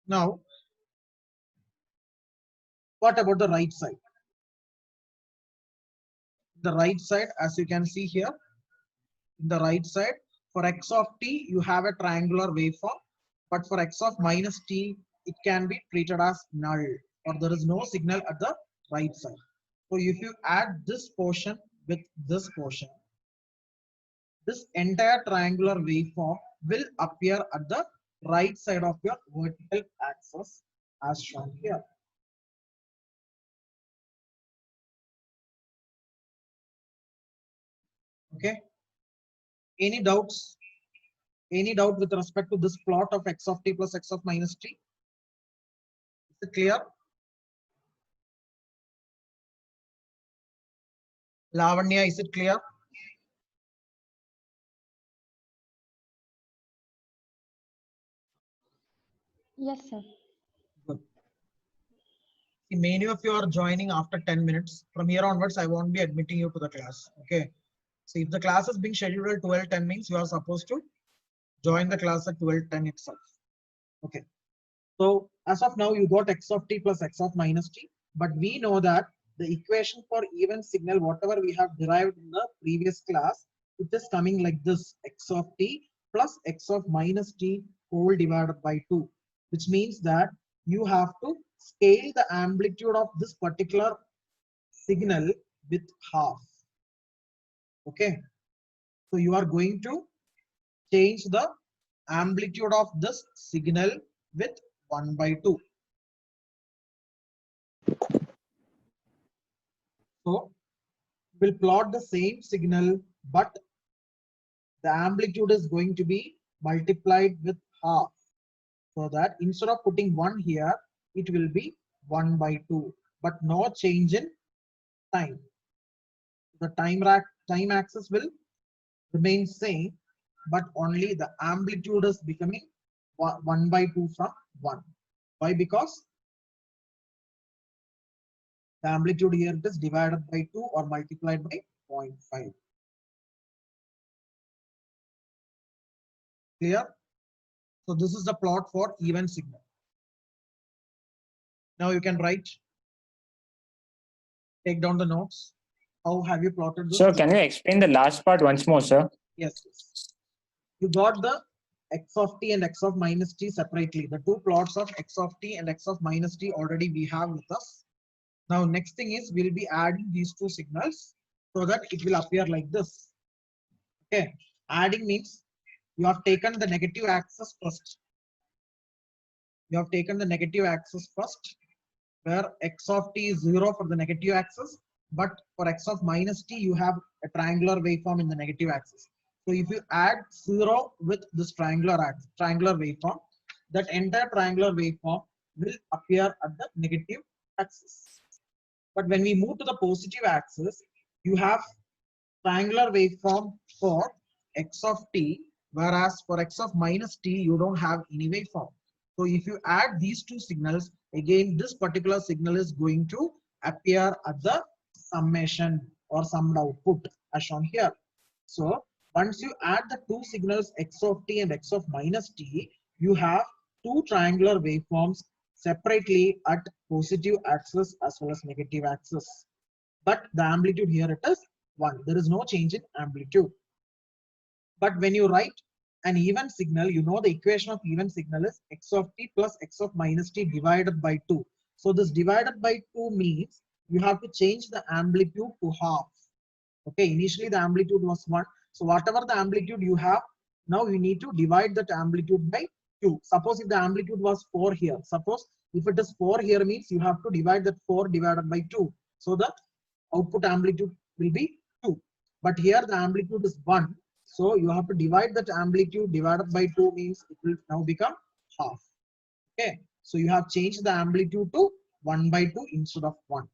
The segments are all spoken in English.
Now, what about the right side? The right side, as you can see here, in the right side, for x of t, you have a triangular waveform, but for x of minus t, it can be treated as null, or there is no signal at the right side. So if you add this portion with this portion, this entire triangular waveform will appear at the right side of your vertical axis as shown here. Okay. Any doubts? Any doubt with respect to this plot of x of t plus x of minus t? Is it clear? Lavanya, is it clear? Yes, sir. Good. See, many of you are joining after 10 minutes. From here onwards, I won't be admitting you to the class. Okay. So if the class is being scheduled at 12:10 means you are supposed to join the class at 12:10 itself. Okay. So as of now, you got x of t plus x of minus t, but we know that the equation for even signal, whatever we have derived in the previous class, it is coming like this: x of t plus x of minus t whole divided by 2, which means that you have to scale the amplitude of this particular signal with half. Okay, so you are going to change the amplitude of this signal with 1 by 2. So we'll plot the same signal, but the amplitude is going to be multiplied with half, so that instead of putting 1 here, it will be 1 by 2, but no change in time. The time axis will remain same, but only the amplitude is becoming 1 by 2 from 1. Why? Because the amplitude here it is divided by 2 or multiplied by 0.5. Clear? So this is the plot for even signal. Now you can write, take down the notes. How have you plotted this? Sir, can you explain the last part once more, sir? Yes, yes. You got the x of t and x of minus t separately. The two plots of x of t and x of minus t already we have with us. Now next thing is we'll be adding these two signals so that it will appear like this. Okay. Adding means you have taken the negative axis first. You have taken the negative axis first, where x of t is 0 for the negative axis, but for x of minus t, you have a triangular waveform in the negative axis. So if you add 0 with this triangular waveform, that entire triangular waveform will appear at the negative axis. But when we move to the positive axis, you have triangular waveform for x of t, whereas for x of minus t, you don't have any waveform. So if you add these two signals, again, this particular signal is going to appear at the summation or summed output as shown here. So once you add the two signals x of t and x of minus t, you have two triangular waveforms separately at positive axis as well as negative axis. But the amplitude here it is 1. There is no change in amplitude. But when you write an even signal, you know the equation of even signal is x of t plus x of minus t divided by 2. So this divided by 2 means you have to change the amplitude to half. Okay, initially the amplitude was 1. So whatever the amplitude you have, now you need to divide that amplitude by 2. Suppose if the amplitude was 4 here, suppose if it is 4 here means you have to divide that 4 divided by 2. So the output amplitude will be 2. But here the amplitude is 1. So you have to divide that amplitude divided by 2 means it will now become half. Okay. So you have changed the amplitude to 1 by 2 instead of 1.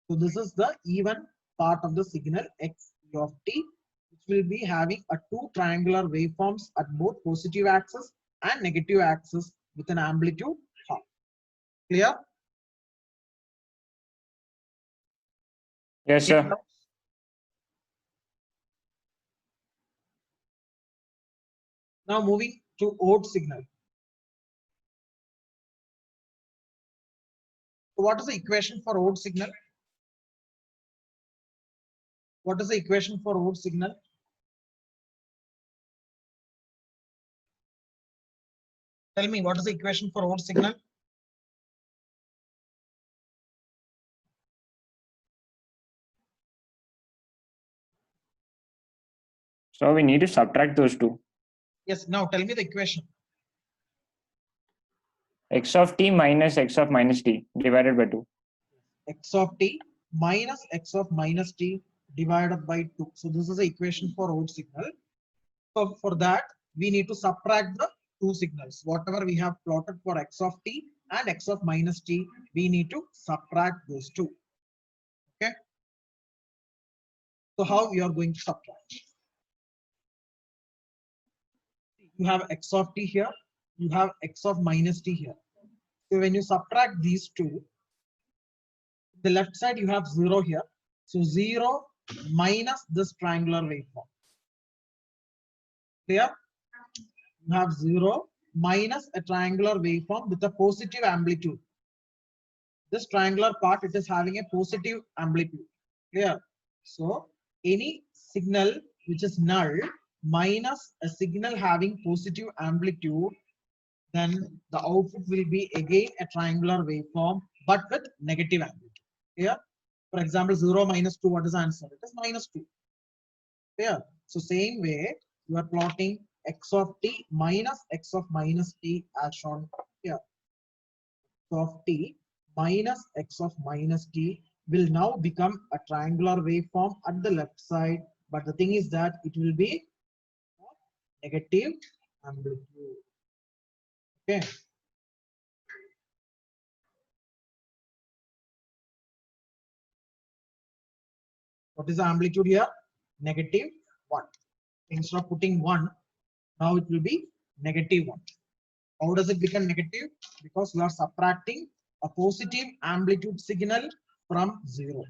So this is the even part of the signal x of t, which will be having a two triangular waveforms at both positive axis and negative axis with an amplitude half. Clear? Yes, sir. Now moving to odd signal. So what is the equation for odd signal? What is the equation for odd signal? Tell me, what is the equation for odd signal? So we need to subtract those two. Yes, now tell me the equation. X of t minus x of minus t divided by 2. X of t minus x of minus t divided by 2. So this is the equation for odd signal. So for that, we need to subtract the two signals. Whatever we have plotted for x of t and x of minus t, we need to subtract those two. Okay. So how we are going to subtract? You have x of t here, you have x of minus t here. So when you subtract these two, the left side you have 0 here. So 0 minus this triangular waveform. Clear? You have 0 minus a triangular waveform with a positive amplitude. This triangular part, it is having a positive amplitude. Clear? So any signal which is null minus a signal having positive amplitude, then the output will be again a triangular waveform but with negative amplitude. Clear? For example, 0 minus 2, what is the answer? It is minus 2. Clear? So same way, you are plotting x of t minus x of minus t as shown here. X of t minus x of minus t will now become a triangular waveform at the left side, but the thing is that it will be negative amplitude. Okay. What is the amplitude here? Negative 1. Instead of putting 1, now it will be negative 1. How does it become negative? Because you are subtracting a positive amplitude signal from 0.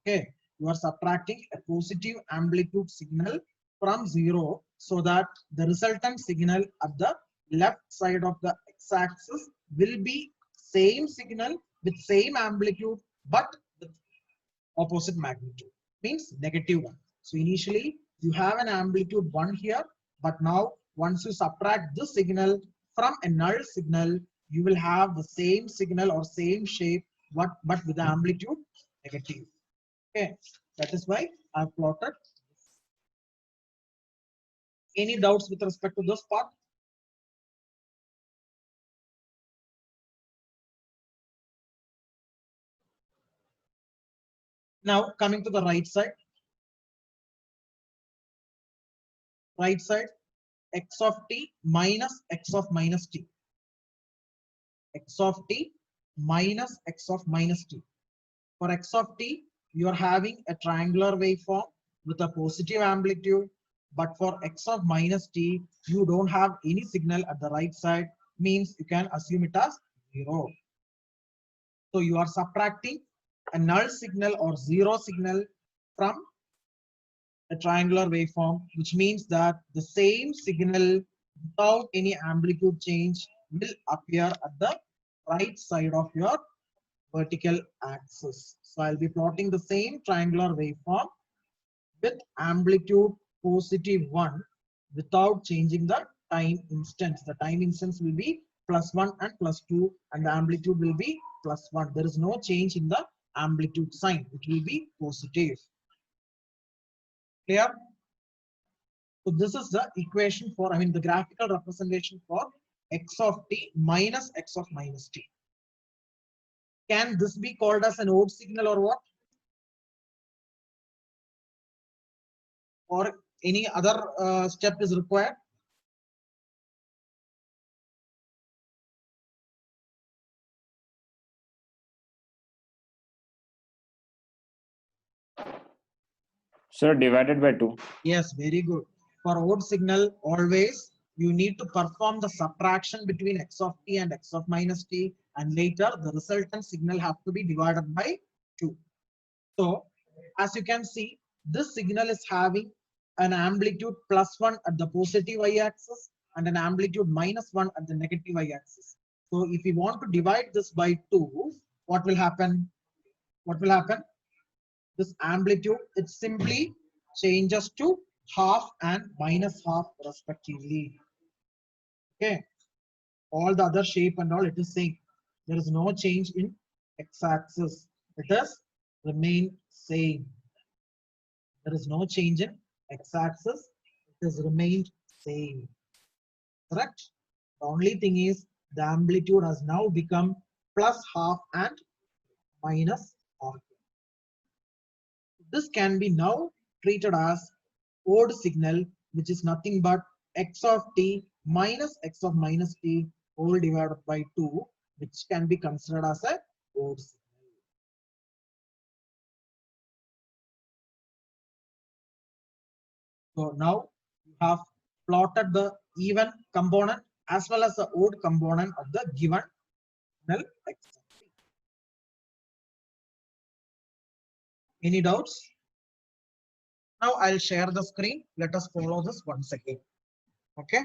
Okay, you are subtracting a positive amplitude signal from 0 so that the resultant signal at the left side of the x-axis will be same signal with same amplitude but with opposite magnitude, means negative 1. So initially you have an amplitude 1 here, but now once you subtract this signal from a null signal, you will have the same signal or same shape but with the amplitude negative. Okay, that is why I've plotted. Any doubts with respect to this part? Now coming to the right side. Right side, x of t minus x of minus t. X of t minus x of minus t. For x of t, you are having a triangular waveform with a positive amplitude, but for x of minus t, you don't have any signal at the right side, means you can assume it as 0. So you are subtracting a null signal or 0 signal from a triangular waveform, which means that the same signal without any amplitude change will appear at the right side of your vertical axis. So I'll be plotting the same triangular waveform with amplitude positive 1 without changing the time instance. The time instance will be +1 and +2 and the amplitude will be +1. There is no change in the amplitude sign. It will be positive. Clear? So this is the equation for, the graphical representation for x of t minus x of minus t. Can this be called as an odd signal or what? Or any other step is required? So divided by 2. Yes, very good. For odd signal, always you need to perform the subtraction between x of t and x of minus t, and later the resultant signal have to be divided by 2. So as you can see, this signal is having an amplitude +1 at the positive y-axis and an amplitude -1 at the negative y-axis. So if we want to divide this by 2, what will happen? What will happen? This amplitude, it simply changes to half and minus half respectively. Okay. All the other shape and all, it is same. There is no change in x-axis. It is remain same. There is no change in x-axis. It has remained same. Correct? The only thing is the amplitude has now become plus half and minus half. This can be now treated as odd signal, which is nothing but x of t minus x of minus t whole divided by 2, which can be considered as a odd signal. So now you have plotted the even component as well as the odd component of the given signal x. Any doubts? Now I'll share the screen. Let us follow this once again. Okay.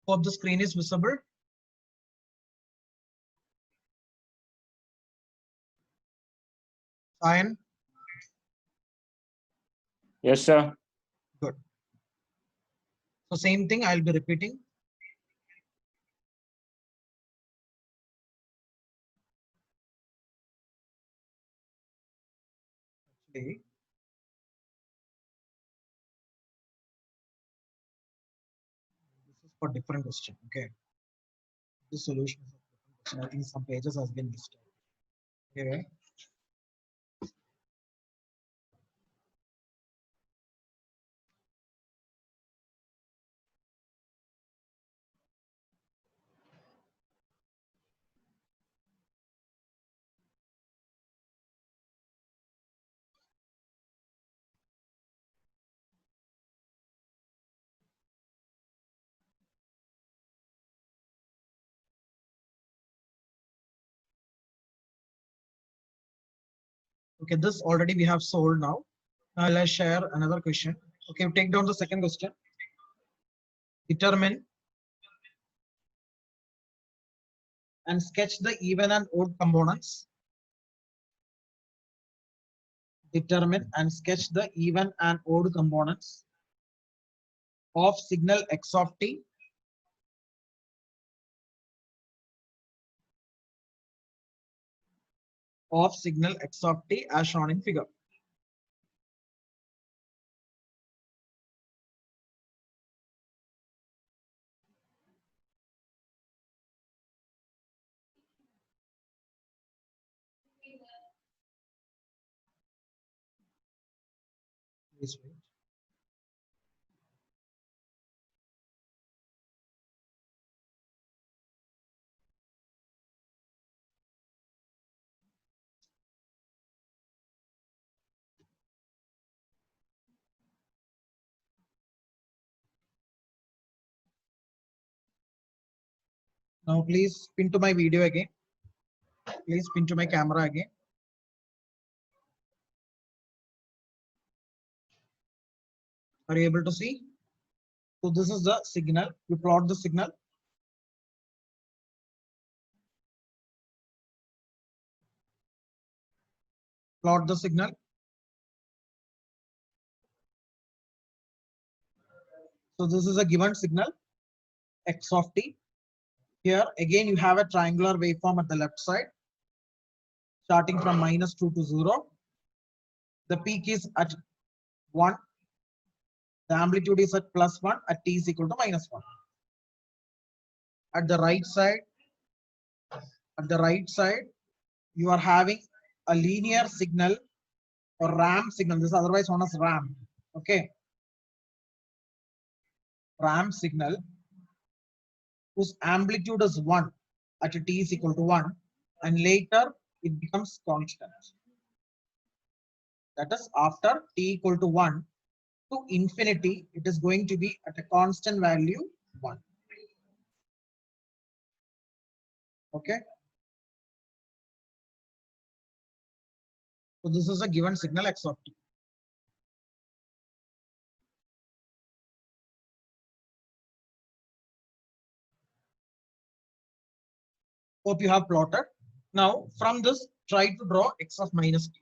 Hope the screen is visible. Fine. Yes, sir. Good. So same thing I'll be repeating. Actually, this is for different question. Okay. The solution is of different question. I think some pages has been missed. Okay. Okay, this already we have solved now. Now let's share another question. Okay, take down the second question. Determine and sketch the even and odd components. Determine and sketch the even and odd components of signal x of t as shown in figure. Please wait. Now please pin to my video again. Please pin to my camera again. Are you able to see? So this is the signal. You plot the signal. Plot the signal. So this is a given signal x of t. Here again you have a triangular waveform at the left side, starting from -2 to 0. The peak is at 1. The amplitude is at +1 at t is equal to -1. At the right side, you are having a linear signal or ramp signal. This is otherwise known as ramp. Okay. Ramp signal whose amplitude is 1 at t is equal to 1, and later it becomes constant. That is, after t equal to 1 to infinity, it is going to be at a constant value 1. Okay. So this is a given signal x of t. Hope you have plotted. Now from this, try to draw x of minus t.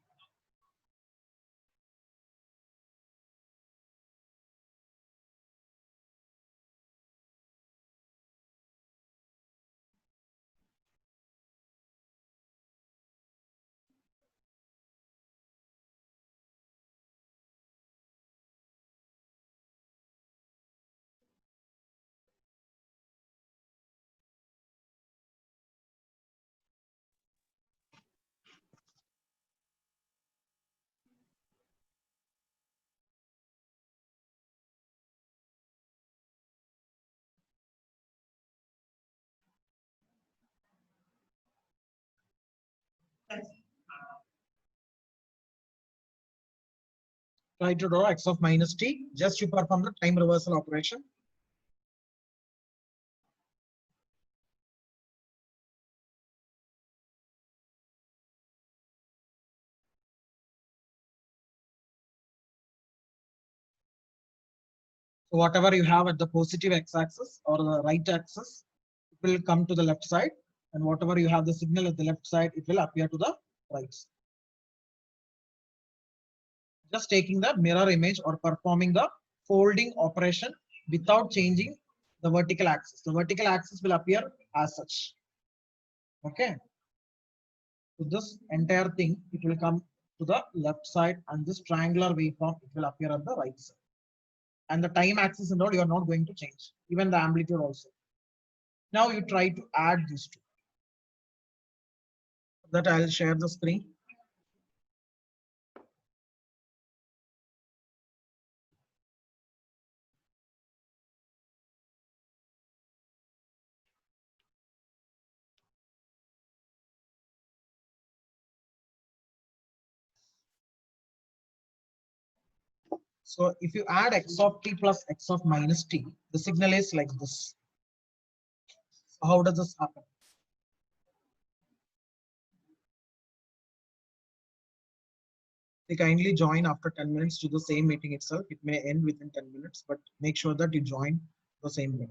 Try to draw x of minus t. Just you perform the time reversal operation. So whatever you have at the positive x-axis or the right axis, it will come to the left side, and whatever you have the signal at the left side, it will appear to the right side. Just taking the mirror image or performing the folding operation without changing the vertical axis. The vertical axis will appear as such. Okay. So this entire thing, it will come to the left side, and this triangular waveform, it will appear on the right side. And the time axis and all, you are not going to change, even the amplitude also. Now you try to add these two. That I'll share the screen. So if you add x of t plus x of minus t, the signal is like this. So how does this happen? They kindly join after 10 minutes to the same meeting itself. It may end within 10 minutes, but make sure that you join the same link.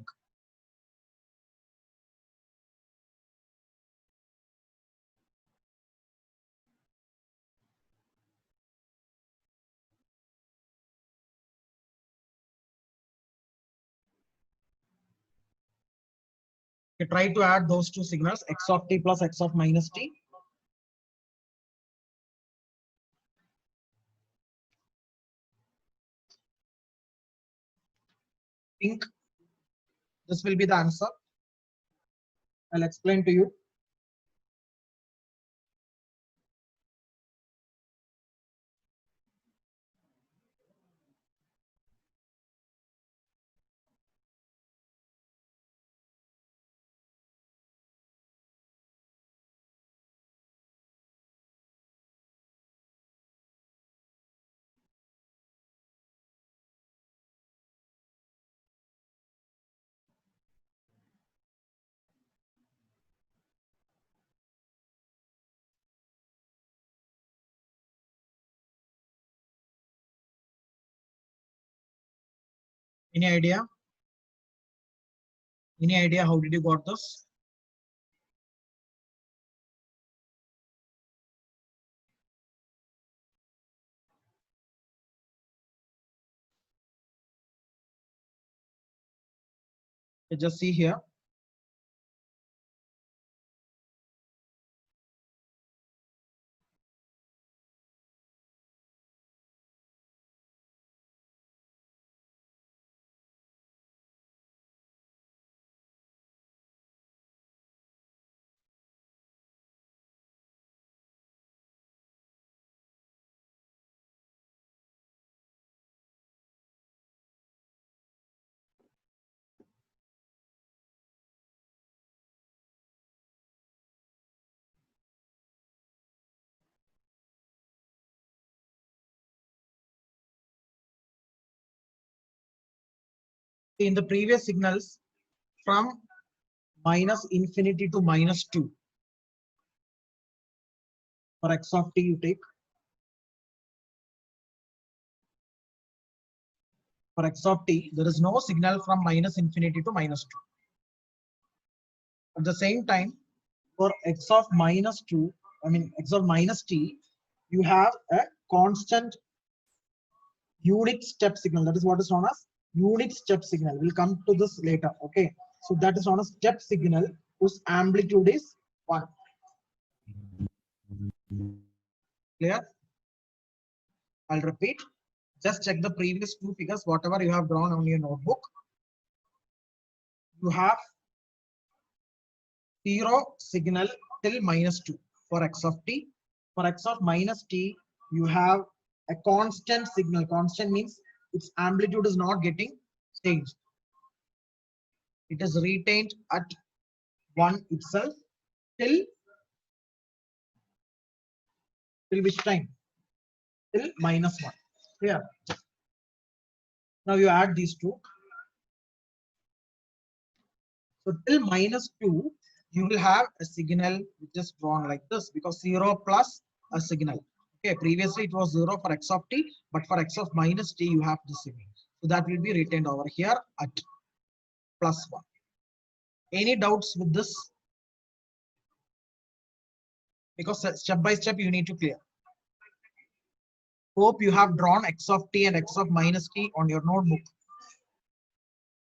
You try to add those two signals, x of t plus x of minus t. Think this will be the answer. I'll explain to you. Any idea? Any idea how did you got this? You just see here. In the previous signals, from minus infinity to minus 2, for x of t you take. For x of t, there is no signal from minus infinity to minus 2. At the same time, for x of minus 2, x of minus t, you have a constant unit step signal. That is what is known as unit step signal. We'll come to this later. Okay. So that is known as step signal whose amplitude is 1. Clear? I'll repeat. Just check the previous two figures, whatever you have drawn on your notebook. You have 0 signal till minus 2 for x of t. For x of minus t, you have a constant signal. Constant means its amplitude is not getting changed. It is retained at 1 itself till which time? Till minus 1. Clear? Now you add these two. So till minus 2, you will have a signal which is drawn like this, because 0 plus a signal. Okay, previously it was 0 for x of t, but for x of minus t, you have this signal. So that will be retained over here at plus 1. Any doubts with this? Because step by step you need to clear. Hope you have drawn x of t and x of minus t on your notebook.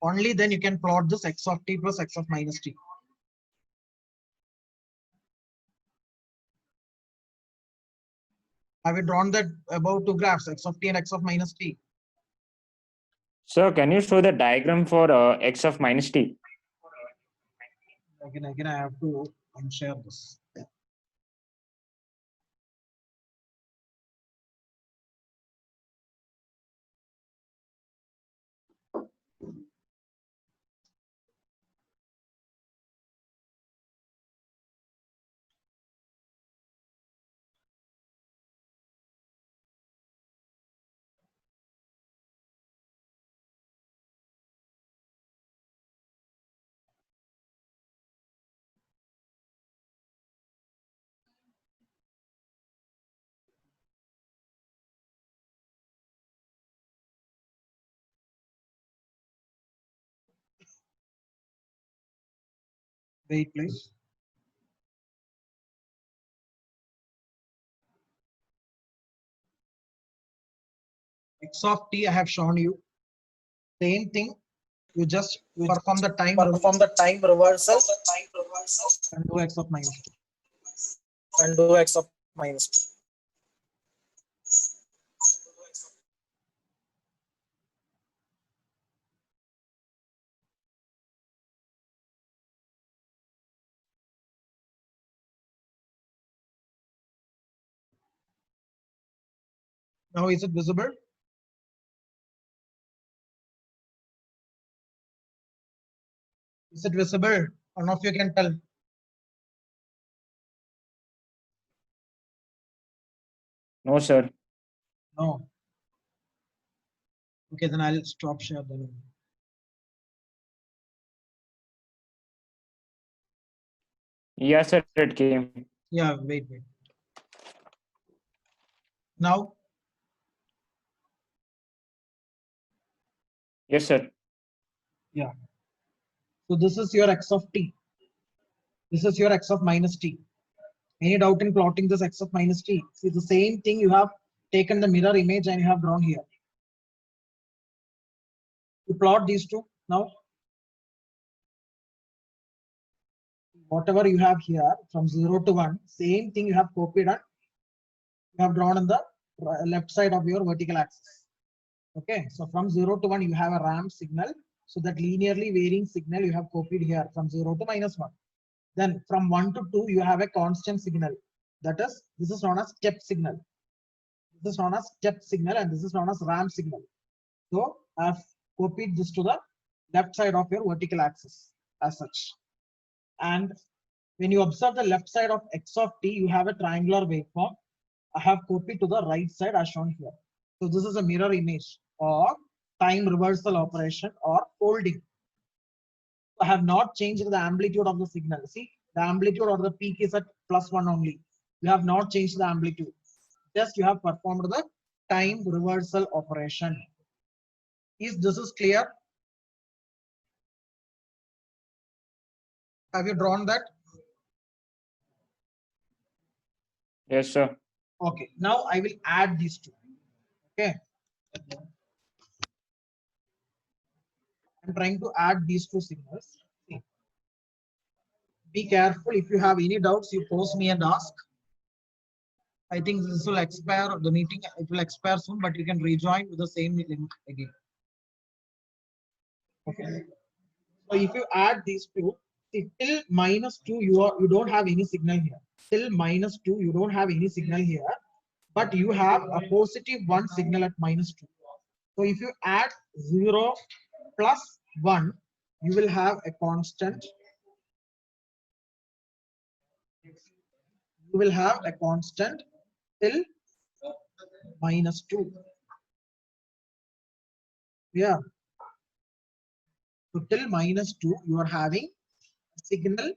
Only then you can plot this x of t plus x of minus t. Have you drawn that above two graphs, x of t and x of minus t? Sir, can you show the diagram for x of minus t? Again, I have to unshare this. Wait, please. X of t I have shown you. Same thing. You just perform the time reversal and do x of minus t. Now is it visible? Is it visible? One of you can tell. No, sir. No. Okay, then I'll stop share then. Yes, sir, it came. Yeah, wait. Now, Yes, sir. yeah. So this is your x of t. This is your x of minus t. Any doubt in plotting this x of minus t? See, the same thing you have taken the mirror image and you have drawn here. You plot these two now. Whatever you have here from 0 to 1, same thing you have copied and you have drawn on the left side of your vertical axis. Okay, so from 0 to 1, you have a ramp signal. So that linearly varying signal you have copied here from 0 to minus 1. Then from 1 to 2, you have a constant signal. That is, this is known as step signal. This is known as step signal and this is known as ramp signal. So I have copied this to the left side of your vertical axis as such. And when you observe the left side of x of t, you have a triangular waveform. I have copied to the right side as shown here. So this is a mirror image or time reversal operation or folding. I have not changed the amplitude of the signal. See, the amplitude or the peak is at +1 only. You have not changed the amplitude. Just you have performed the time reversal operation. Is this is clear? Have you drawn that? Yes, sir. Okay, now I will add these two. Okay. I'm trying to add these two signals. See. Be careful. If you have any doubts, you post me and ask. I think this will expire, the meeting, it will expire soon, but you can rejoin with the same link again. Okay. So if you add these two, see, till -2, you don't have any signal here. Till -2, you don't have any signal here, but you have a +1 signal at -2. So if you add 0 plus 1, you will have a constant. You will have a constant till -2. Yeah. So till -2, you are having a signal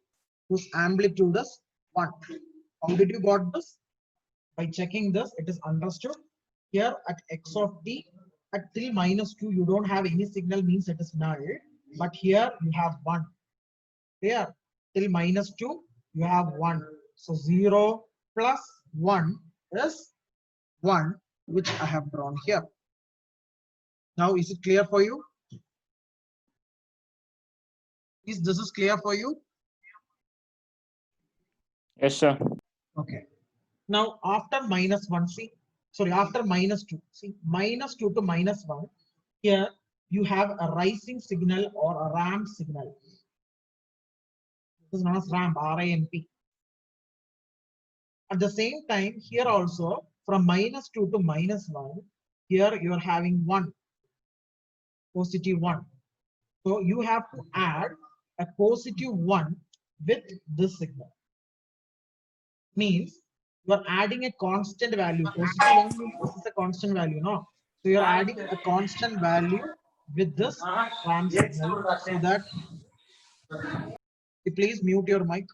whose amplitude is 1. How did you got this? By checking this, it is understood. Here at x of t, at till -2, you don't have any signal, means it is null. But here you have 1. Here till -2, you have 1. So 0 plus 1 is 1, which I have drawn here. Now, is it clear for you? Is this is clear for you? Yes, sir. Okay. Now, after -1, see, sorry, after -2, see, -2 to -1, here you have a rising signal or a ramp signal. This is known as ramp, R-A-M-P. At the same time, here also, from -2 to -1, here you are having 1, +1. So you have to add a +1 with this signal. Means you are adding a constant value. +1 means this is a constant value, no? So you're adding a constant value with this ramp signal, so that please mute your mic.